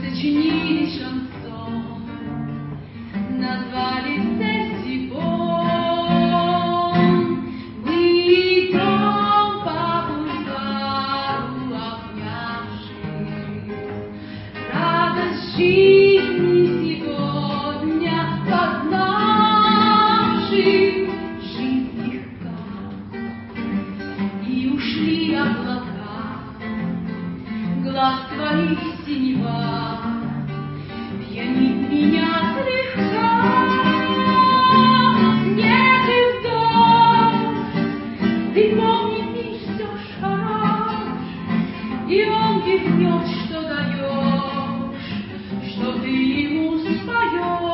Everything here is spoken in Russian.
сочинили шансон, назвали «Сесси-бон». Мы идем по бульвару, обнявшись, радость жизни сегодня познавших. Жизнь легка, и ушли облака, глаз твоих синева пьянит меня слегка. Снег и дождь, ты помни, ты все шарашь, и он вернет, что даешь, что ты ему споешь.